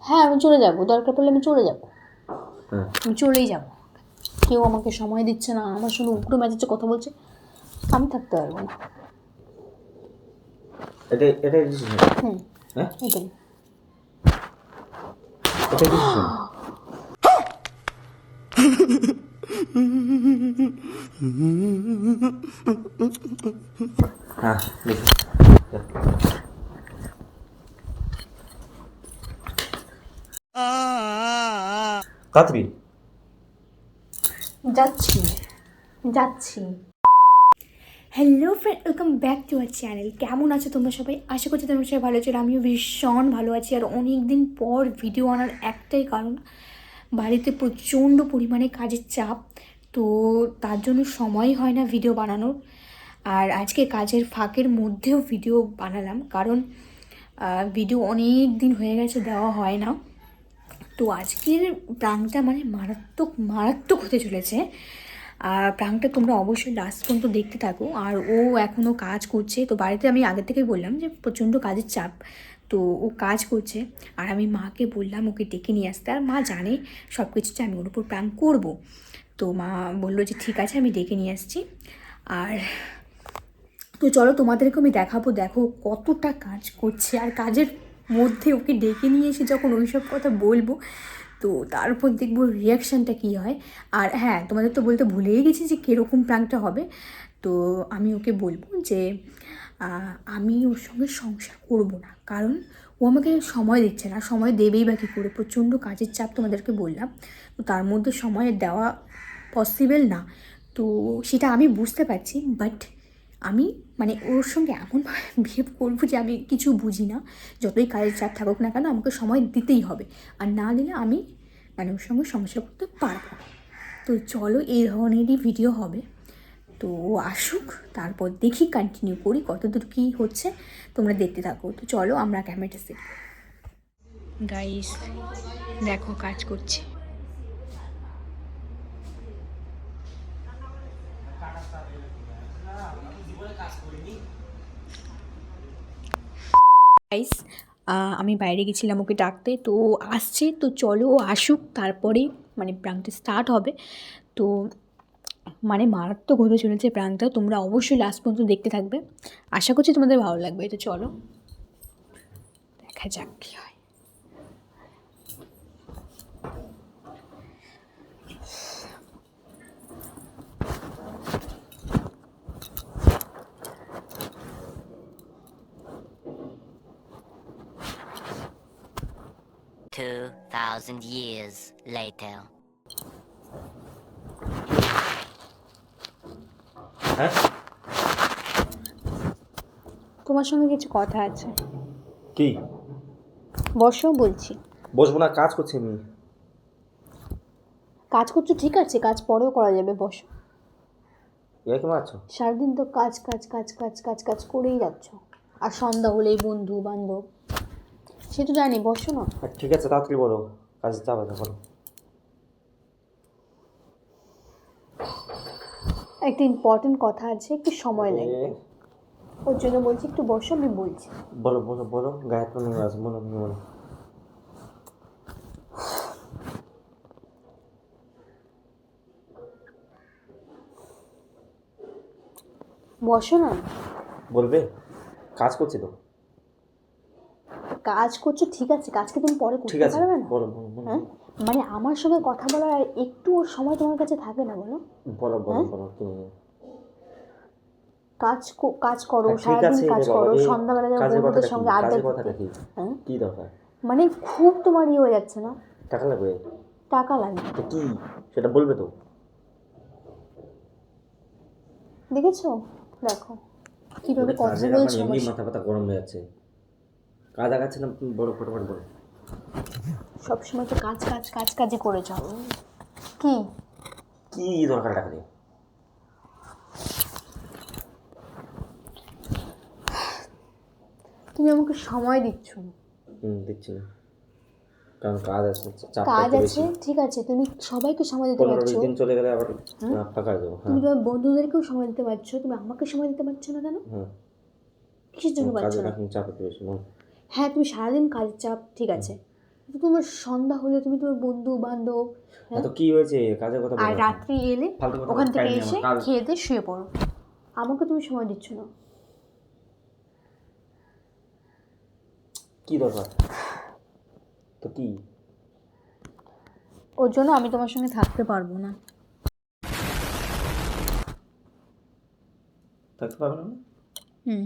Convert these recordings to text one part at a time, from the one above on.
হ্যাঁ আমি চলে যাবো, দরকার পড়লে আমি চলে যাবো, আমি চলেই যাবো। কেউ আমাকে সময় দিচ্ছে না, আমার সঙ্গে উগ্র মেজাজে কথা বলছে, আমি থাকতে পারবো না। এটাই ডিসিশন? হুম, হ্যাঁ এটাই। এটাই ডিসিশন? হ্যাঁ তাড়াতাড়ি যাচ্ছি যাচ্ছি। Hello friend, welcome back to our channel. কেমন আছো তোমরা সবাই? আশা করছি তোমরা সবাই ভালো আছো, আর আমিও ভীষণ ভালো আছি। আর অনেক দিন পর ভিডিও আনার একটাই কারণ, বাড়িতে প্রচণ্ড পরিমাণে কাজের চাপ, তো তার জন্য সময় হয় না ভিডিও বানানোর। আর আজকে কাজের ফাঁকের মধ্যেও ভিডিও বানালাম, কারণ ভিডিও অনেক দিন হয়ে গেছে দেওয়া হয় না। তো আজকের প্রাংটা মানে মারাত্মক মারাত্মক হতে চলেছে। আর প্রাংটা তোমরা অবশ্যই লাস্ট পর্যন্ত দেখতে থাকো। আর ও এখনও কাজ করছে, তো বাড়িতে আমি আগে থেকেই বললাম যে প্রচণ্ড কাজের চাপ, তো ও কাজ করছে। আর আমি মাকে বললাম ওকে ডেকে নিয়ে আসতে, আর মা জানে সব কিছু যে আমি ওর উপর প্রাং করবো। তো মা বললো যে ঠিক আছে আমি ডেকে নিয়ে আসছি। আর তো চলো তোমাদেরকে আমি দেখাবো, দেখো কতটা কাজ করছে। আর কাজের মধ্যে ওকে ডেকে নিয়ে এসে যখন ওইসব কথা বলবো, তো তারপর দেখবো রিয়াকশানটা কী হয়। আর হ্যাঁ, তোমাদের তো বলতে ভুলেই গেছি যে কীরকম প্রাঙ্কটা হবে। তো আমি ওকে বলবো যে আমি ওর সঙ্গে সংসার করব না, কারণ ও আমাকে সময় দিচ্ছে না। সময় দেবেই বা কী করে, প্রচণ্ড কাজের চাপ তোমাদেরকে বললাম, তো তার মধ্যে সময় দেওয়া পসিবল না। তো সেটা আমি বুঝতে পারছি, বাট আমি মানে ওর সঙ্গে এমনভাবে বিহেভ করবো যে আমি কিছু বুঝি না। যতই কাজের চাপ থাকুক না কেন, আমাকে সময় দিতেই হবে, আর না দিলে আমি মানে ওর সঙ্গে সমস্যা করতে পারবো না। তো চলো, এই ধরনেরই ভিডিও হবে। তো ও আসুক, তারপর দেখি কন্টিনিউ করি কতদূর কী হচ্ছে, তোমরা দেখতে থাকো। তো চলো আমরা ক্যামেরাটা সেট করি। গাইস দেখো কাজ করছে। গাইস আমি বাইরে গেছিলাম ওকে ডাকতে, তো ও আসছে। তো চলো ও আসুক, তারপরে মানে প্রাংটা স্টার্ট হবে। তো মানে মারাত্মক হতে চলেছে প্রাংটা, তোমরা অবশ্যই লাস্ট পর্যন্ত দেখতে থাকবে। আশা করছি তোমাদের ভালো লাগবে। তো চলো দেখা যাক কী হয়। 2,000 years later. হ্যাঁ তোমার সঙ্গে কিছু কথা আছে, কি? বসো বলছি। বসবো না, কাজ করছি আমি। কাজ করছো ঠিক আছে, কাজ পরেও করা যাবে, বসো। কি মারছো? সারাদিন তো কাজ কাজ কাজ কাজ কাজ কাজ করেই যাচ্ছ, আর সন্ধ্যা হলেই বন্ধু বান্ধব, সে তো জানি। বসো না। ঠিক আছে, তাড়াতাড়ি বলো, কাজ যাবে না, বলো। একটা ইম্পর্টেন্ট কথা আছে, একটু সময় লাগবে, ওর জন্য বলছি একটু বসো, আমি বলছি। বলো বলো বলো, গায়ে তো নেমে আছে, বলো তুমি বলো। বসো না। বলবে? কাজ করছি তো। কাজ করছো ঠিক আছে, কাজকে তুমি পরে ঠিক করতে আছে, পারবে না? বলো বলো বলো। হ্যাঁ, মানে আমার সঙ্গে কথা বলার আর একটু ওর সময় তোমার কাছে থাকে না, বলো? বলো বলো হ্যাঁ, বলো তুমি। কাজ করো, ঠিক সারাদিন আছে কাজ রে বাবা, করো, এই সন্ধ্যাবেলা যাও কাজের বন্ধুদের কথাটা কি? সঙ্গে আড্ডা কাজের দিতে। কথাটা কি? হ্যাঁ, কি দরকার? মানে খুব তোমার ইয়ে হয়ে যাচ্ছে না? টাকা লাগবে টাকা লাগবে তো কি, সেটা বলবে তো। দেখেছো? দেখো কিভাবে কথা কাজের আমার বলছে এমনি আমার মাথা ব্যথা গরম হয়ে যাচ্ছে। কাজ আগাচ্ছে না, তুমি বলো ফটোফট বলো। সবসময় তো কাজ কাজ কাজ কাজই করে যাও। কি কি দরকার টাকা দিয়ে? তুমি আমাকে সময় দিচ্ছ না। দিচ্ছি না, কারণ কাজ আছে, চাপটা কাজ একটু আছে বেশি। ঠিক আছে, তুমি সবাইকে সময় দিতে 15-20 পারছো। দিন চলে গেলে আবার হ্যাঁ, ফাঁকা হয়ে যাবো। তুমি হ্যাঁ তোমার বন্ধুদেরকেও সময় দিতে পারছো, তুমি আমাকে সময় দিতে পারছো না কেন? হ্যাঁ, কিসের জন্য পারছো কাজের না? এখন চাপ একটু বেশি, বল। হ্যাঁ, তুমি সারাদিন কাজের চাপ ঠিক আছে, তোমার সন্ধ্যা হলে তুমি তোমার বন্ধু বান্ধব তো কি হয়েছে, কাজের কথা আর বলো। রাত্রি এলে ফালতু কথা ওখান থেকে টাইম নেই এসে আমার, কাজ। খেয়ে দিয়ে শুয়ে পড়ো। আমাকে তুমি সময় দিচ্ছ না। কি দরকার তো কি? ওর জন্য আমি তোমার সঙ্গে থাকতে পারবো না। থাকতে পারবে না? হুম।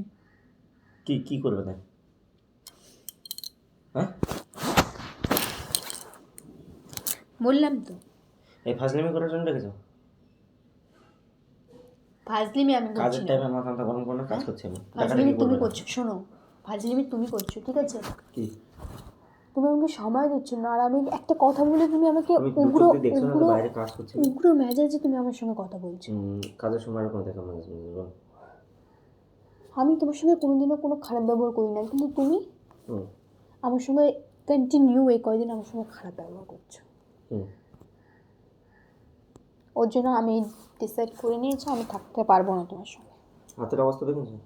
কি কি করবে তাই? হ্যাঁ, বললাম তো এই ফাজলামি করার জন্য রেখেছো? ফাজলিমি আমি করছি কাজের না। টাইমে মাথা মাথা গরম করে না, কাজ করছি আমি। ফাজলিমি টাকাটা কি তুমি করবে? করছো, শোনো, ফাজলিমি তুমি করছো, ঠিক আছে? কি? তুমি আমাকে সময় দিচ্ছ না, আর আমি একটা কথা বলে তুমি আমাকে আমি উগ্র দুটো দেখছো না উগ্র তো বাইরে কাজ করছি। উগ্র মেজাজে তুমি আমার সঙ্গে কথা বলছো। কাজের সময় এরকম দেখা মানুষ বল। আমি তোমার সঙ্গে কোনোদিনও কোনো খারাপ ব্যবহার করি না, কিন্তু তুমি হুম আমার সঙ্গে কন্টিনিউ এই কয়দিন আমার সঙ্গে খারাপ ব্যবহার করছো। হুম ওর জন্য আমি ডিসাইড করে নিয়েছি আমি থাকতে পারবো না তোমার সঙ্গে। হাতের অবস্থা দেখেছো?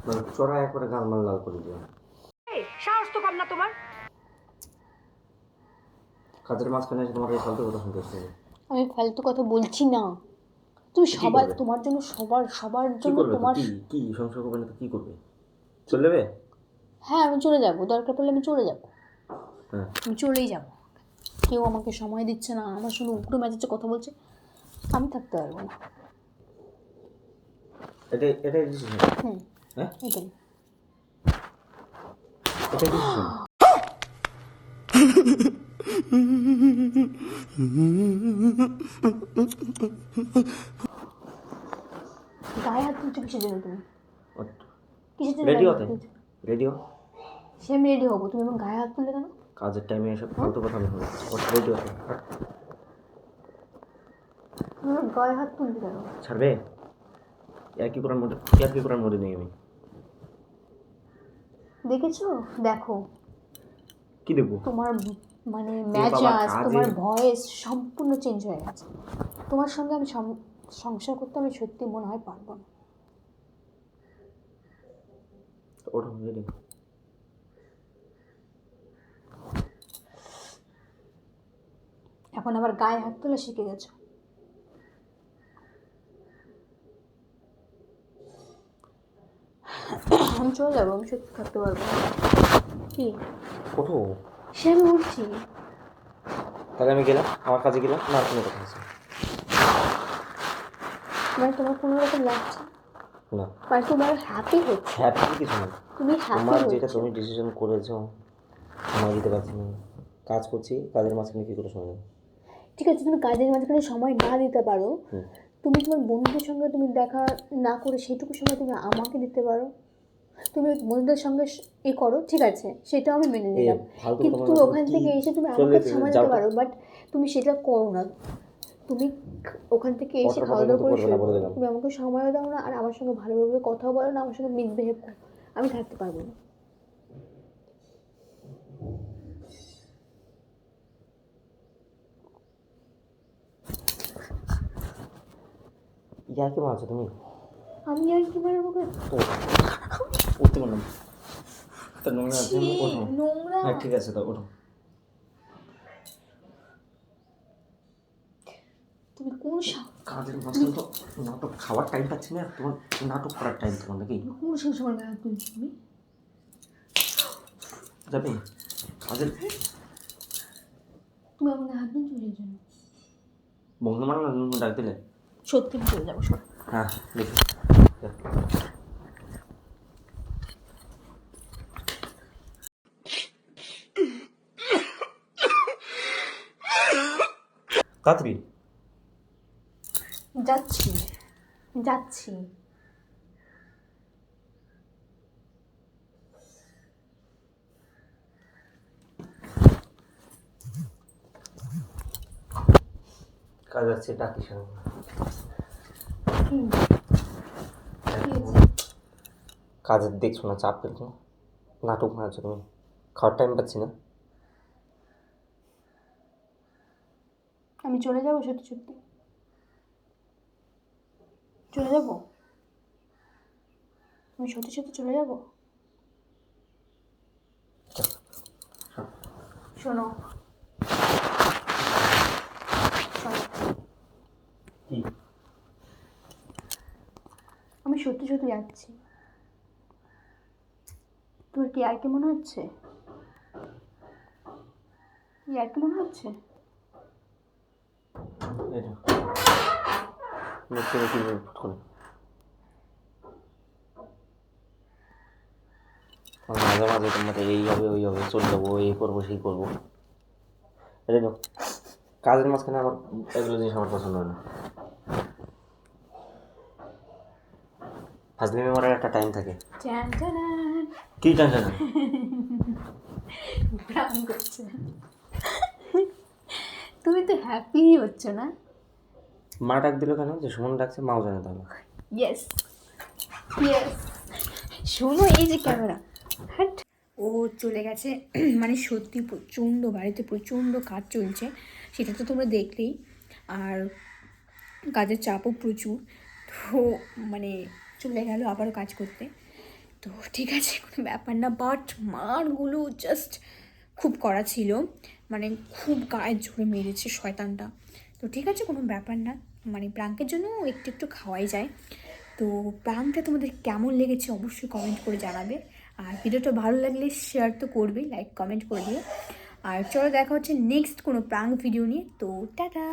মানে চড়া একবারে গাল মাল লাল করে দিও। সাহস তো কম না তোমার। কাজের মাঝখানে এসে তোমার এই ফালতু কথা শুনতে হচ্ছে। আমি ফালতু কথা বলছি না। তুমি কি সবার করবে? তোমার জন্য সবার কি জন্য করবে তো? তোমার। কি কি সংসার করবে না তো কি করবে? চলে যাবে? হ্যাঁ আমি চলে যাবো, দরকার পড়লে আমি চলে যাবো। হ্যাঁ, আমি চলেই যাবো। কেউ আমাকে সময় দিচ্ছে না, আমার সঙ্গে উগ্র মেজাজে কথা বলছে, আমি থাকতে পারবো না। এটাই ডিসিশন? হুম, হ্যাঁ, এটাই। এটাই ডিসিশন? গায়ে হাত তুলছো কিসের জন্য তুমি? কিসের জন্য রেডি গায়ে হাত হতে তুলছো? রেডিও সে আমি রেডি হবো, তুমি আমার গায়ে হাত তুললে কেন? কাজের টাইমে এসব ফালতু কথা আমি শুনবো। রেডি হতে তুমি আমার গায়ে হাত তুললে কেন? ছাড়বে? আর কি করার মধ্যে নেই আমি। দেখেছো? দেখো কি দেখবো? তোমার মানে বাবা, মেজাজ, কাজে তোমার ভয়েস সম্পূর্ণ চেঞ্জ হয়ে গেছে। তোমার সঙ্গে আমি সংসার করতে আমি সত্যি মনে হয় পারবো না। ওঠো, রেডি। এখন আবার গায়ে হাত তোলা শিখে গেছো। আমি চলে যাবো, আমি সত্যি থাকতে পারবো না। কি? ওঠো। সে আমি উঠছি। তাহলে আমি গেলাম, আমার কাজে গেলাম না, আর কোনো কথা আছে? মানে তোমার কোনো রকম লাগছে না, মানে তোমার হ্যাপি হচ্ছে, হ্যাপি কিছু না। তুমি হ্যাপি তোমার যেটা হচ্ছে। তুমি ডিসিশন করেছো সময় দিতে পারছি না। কাজ করছি, কাজের মাঝখানে কী করে সময় দেবো? ঠিক আছে, তুমি কাজের মাঝখানে সময় না দিতে পারো, তুমি তোমার বন্ধুদের সঙ্গে তুমি দেখা না করে সেটুকু সময় তুমি আমাকে দিতে পারো। তুমি বন্ধুদের সঙ্গে করো, ঠিক আছে, সেটাও আমি মেনে নিলাম। ফালতু কিন্তু কথা তুমি বলো, ওখান কি থেকে এসে তুমি চলে আমাকে সময় যাও দিতে তো। পারো, বাট তুমি সেটা করো না। তুমি ওখান থেকে এসে অটোর খাওয়া কথা দাওয়া কিন্তু করে করবে না, শুয়ে বলে পড়ো। দিলাম। তুমি আমাকে সময়ও দাও না, আর আমার সঙ্গে ভালোভাবে কথাও বলো না, আমার সঙ্গে মিসবিহেভ করো। আমি থাকতে পারবো না। ইয়ার কি মারছো তুমি? আমি আর কি পারবো? তো উঠতে পারলাম তো, নোংরা আছে, ওঠো। নোংরা? হ্যাঁ ঠিক আছে, তো ওঠো। তুমি কোন কাজের মাঝখানে তো নাটক, খাওয়ার টাইম পাচ্ছি না, তোমার নাটক করার টাইম তোমার নাকি? কোন সময় গায়ে হাত তুলছো তুমি? যাবে কাজের তুমি আমাকে হাত তুলছো এই জন্য? বন্ধু মানে না, ডাক দিলে? সত্যি আমি চলে যাবো, সত্যি। হ্যাঁ দেখি। তাড়াতাড়ি। যাচ্ছি, যাচ্ছি। কাজ আছে, ডাকিস আমাকে। কি? কাজের দেখছো না, চাপ ফেলছো, নাটক মারছো তুমি। খাওয়ার টাইম পাচ্ছি না। আমি চলে যাবো, সত্যি সত্যি চলে যাবো। আমি সত্যি সত্যি চলে যাবো। শোনো, সত্যি সত্যি যাচ্ছি। তোর কি আর কি মনে হচ্ছে? আর কি মনে হচ্ছে? এটা দেখতে দেখি করে মাঝে মাঝে তোমার এই হবে ওই হবে চলে যাবো এই করবো সেই করবো। এটা দেখো কাজের মাঝখানে আমার এগুলো জিনিস আমার পছন্দ হয় না। ফাজলিমি মারার একটা টাইম থাকে। কি টেনশন? প্রাণ করছে। তুমি তো হ্যাপি হচ্ছ না? মা ডাক দিল কেন? যে সুমন ডাকছে, মাও জানে তাহলে। Yes yes. শোনো, এই যে ক্যামেরা, হ্যাট। ও চলে গেছে। মানে সত্যি প্রচণ্ড, বাড়িতে প্রচণ্ড কাজ চলছে, সেটা তো তোমরা দেখলেই। আর কাজের চাপও প্রচুর। তো মানে চলে গেল আবারও কাজ করতে। তো ঠিক আছে, কোনো ব্যাপার না। বাট মারগুলো জাস্ট খুব কড়া ছিল, মানে খুব গায়ের জোরে মেরেছে শয়তানটা। তো ঠিক আছে, কোনো ব্যাপার না, মানে প্রাঙ্কের জন্য একটু একটু খাওয়াই যায়। তো প্রাঙ্কটা তোমাদের কেমন লেগেছে অবশ্যই কমেন্ট করে জানাবে। আর ভিডিওটা ভালো লাগলে শেয়ার তো করবে, লাইক কমেন্ট করে দিও। আর চলো দেখা হচ্ছে নেক্সট কোনো প্রাঙ্ক ভিডিও নিয়ে। তো টাটা।